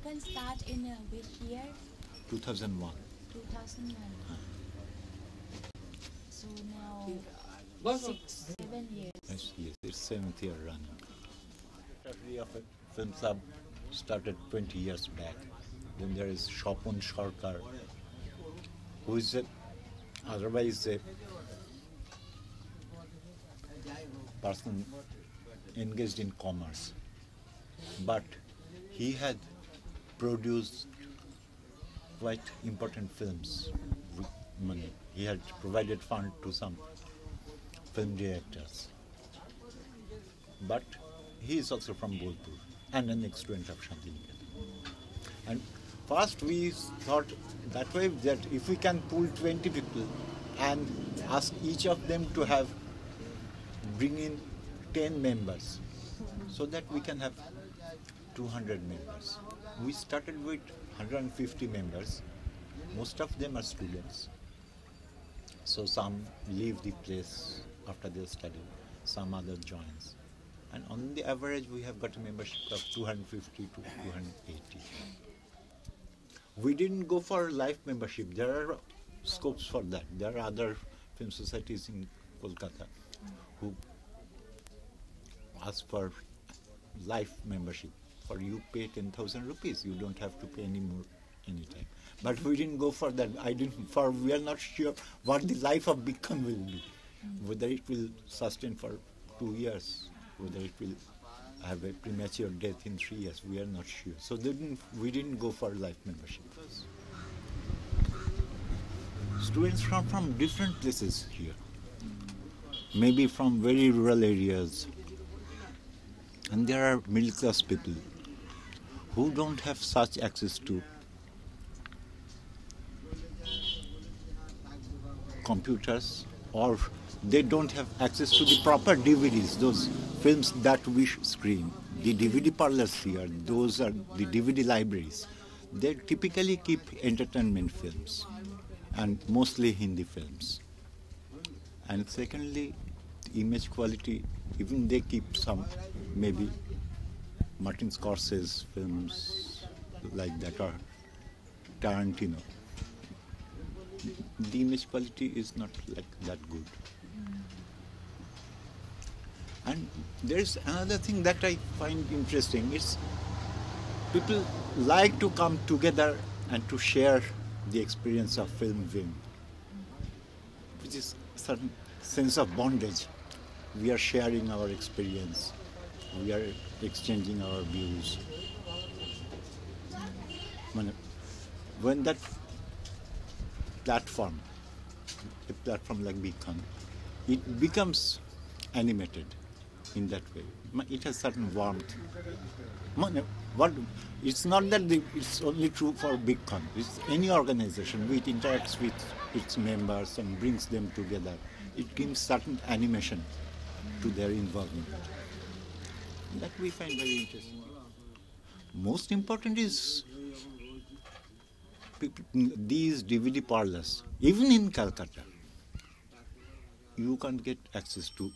Santiniketan start in which year? 2001. 2001. So now 6-7 years. Yes, it's 7th year running. Secretary of a Film Club started 20 years back. Then there is Shopon Sarkar, who is otherwise a person engaged in commerce. But he had produced quite important films with money. He had provided fund to some film directors. But he is also from Bolpur and an ex-student of Santiniketan. And first we thought that way that if we can pull 20 people and ask each of them to bring in 10 members so that we can have 200 members. We started with 150 members. Most of them are students. So some leave the place after their study, some other joins. And on the average, we have got a membership of 250 to 280. We didn't go for life membership. There are scopes for that. There are other film societies in Kolkata who ask for life membership. For you pay 10,000 rupees, you don't have to pay any more anytime. But we didn't go for that. We are not sure what the life of Bikshan will be. Whether it will sustain for 2 years, whether it will have a premature death in 3 years, we are not sure. So we didn't go for life membership. Students from different places here, maybe from very rural areas, and there are middle class people who don't have such access to computers, or they don't have access to the proper DVDs, those films that we screen. The DVD parlors here, those are the DVD libraries. They typically keep entertainment films and mostly Hindi films. And secondly, the image quality, even they keep some, maybe Martin Scorsese films like that, or Tarantino. The image quality is not like that good. And there's another thing that I find interesting. It's people like to come together and to share the experience of film viewing, which is a certain sense of bondage. We are sharing our experience. We are exchanging our views. When that platform, a platform like Bikshan, it becomes animated in that way. It has certain warmth. It's not that it's only true for Bikshan. It's any organization which interacts with its members and brings them together. It gives certain animation to their involvement. That we find very interesting. Most important is these DVD parlors. Even in Calcutta, you can't get access to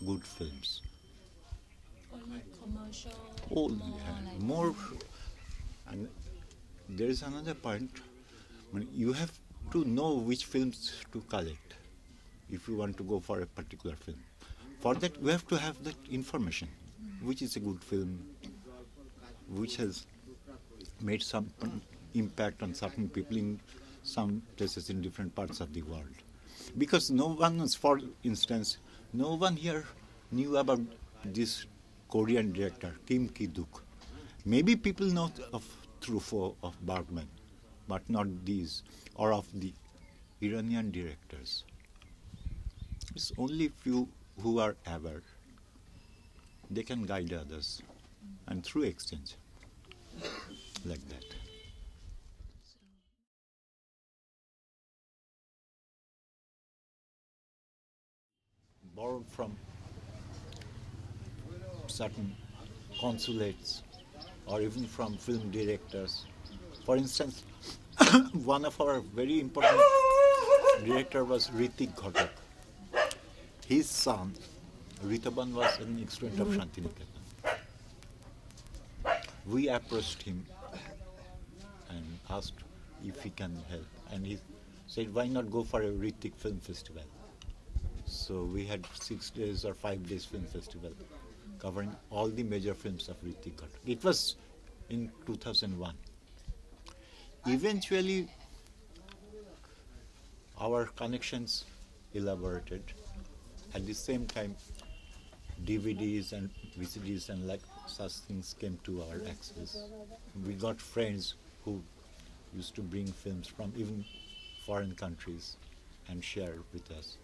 good films. Only commercial. Oh, yeah, more. And there is another point. You have to know which films to collect if you want to go for a particular film. For that, you have to have that information. Which is a good film, which has made some impact on certain people in some places in different parts of the world. Because no one, for instance, no one here knew about this Korean director, Kim Ki-duk. Maybe people know of Truffaut, of Bergman, but not these, or of the Iranian directors. It's only few who are aware. They can guide others, and through exchange, like that. Borrowed from certain consulates, or even from film directors. For instance, one of our very important director was Ritik Ghatak. His son, Ritaban, was an student of Santiniketan. We approached him asked if he can help, and he said, why not go for a Ritik Film Festival? So we had 6 days or 5 days film festival covering all the major films of Ritik Ghat. It was in 2001. Eventually, our connections elaborated. At the same time, DVDs and VCDs and like such things came to our access. We got friends who used to bring films from even foreign countries and share with us.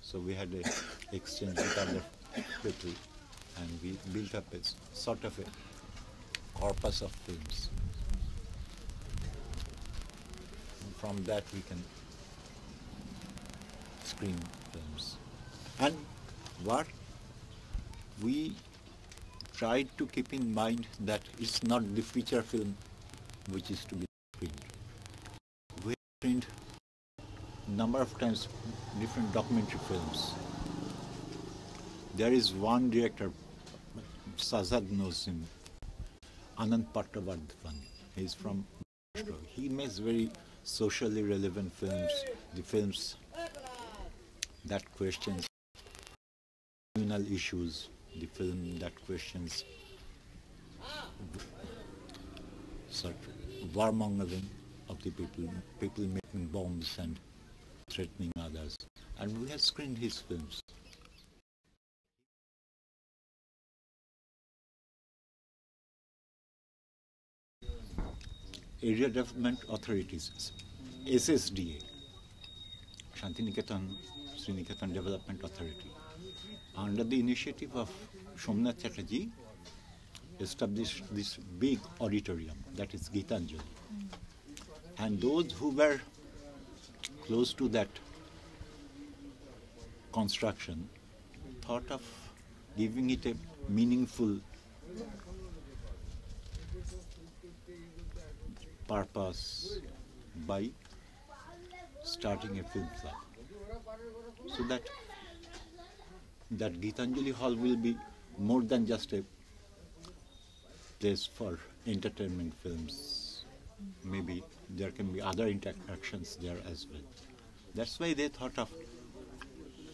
So we had an exchange with other people, and we built up a sort of a corpus of films. And from that we can screen films. And what we tried to keep in mind that it's not the feature film which is to be screened. We screened number of times different documentary films. There is one director, Sajad knows him, Anand Pattabardhan. He is from Maharashtra. He makes very socially relevant films, the films that questions criminal issues, the film that questions warmongering of the people making bombs and threatening others. And we have screened his films. Area Development Authorities, SSDA, Santiniketan Development Authority, under the initiative of Somnath Chatterjee, established this big auditorium, that is Gitanjali. And those who were close to that construction thought of giving it a meaningful purpose by starting a film club. So that Gitanjali Hall will be more than just a place for entertainment films. Maybe there can be other interactions there as well. That's why they thought of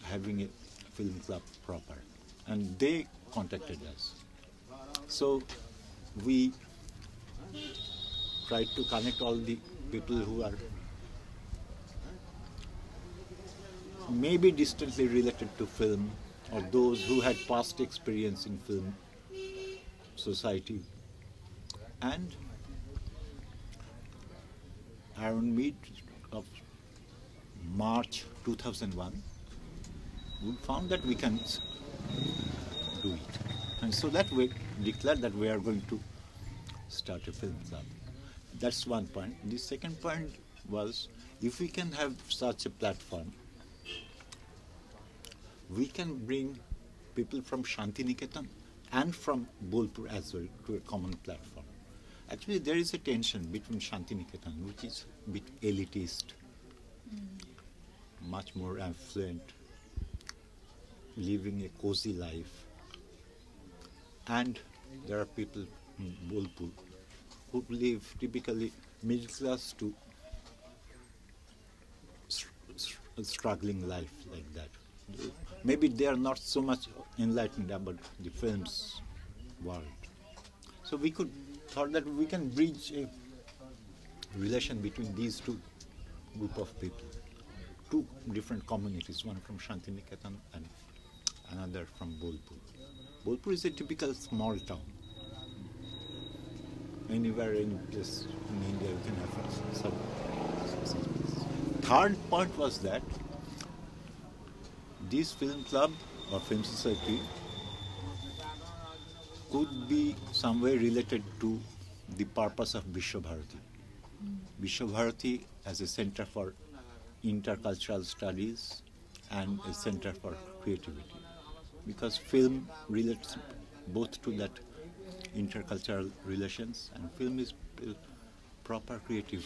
having a film club proper. And they contacted us. So we tried to connect all the people who are maybe distantly related to film, or those who had past experience in film society. And around mid of March 2001, we found that we can do it. And so that we declared that we are going to start a film club. That's one point. The second point was, if we can have such a platform, we can bring people from Santiniketan and from Bolpur as well to a common platform. Actually, there is a tension between Santiniketan, which is a bit elitist, much more affluent, living a cozy life. And there are people in Bolpur who live typically middle class to struggling life like that. Maybe they are not so much enlightened about the film's world. So we thought that we can bridge a relation between these two group of people, two different communities, one from Santiniketan and another from Bolpur. Bolpur is a typical small town. Anywhere, any place in India you can have some. Third point was that this film club or film society could be some way related to the purpose of Visva-Bharati. Visva-Bharati as a center for intercultural studies and a center for creativity. Because film relates both to that intercultural relations, and film is a proper creative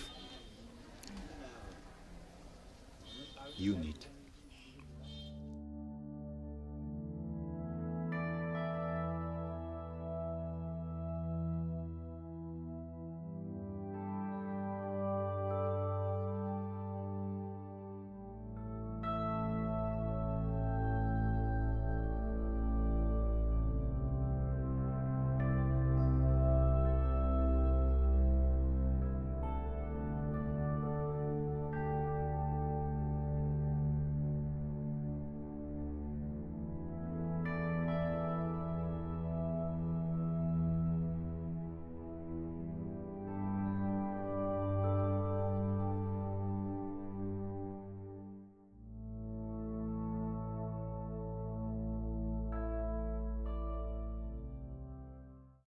unit.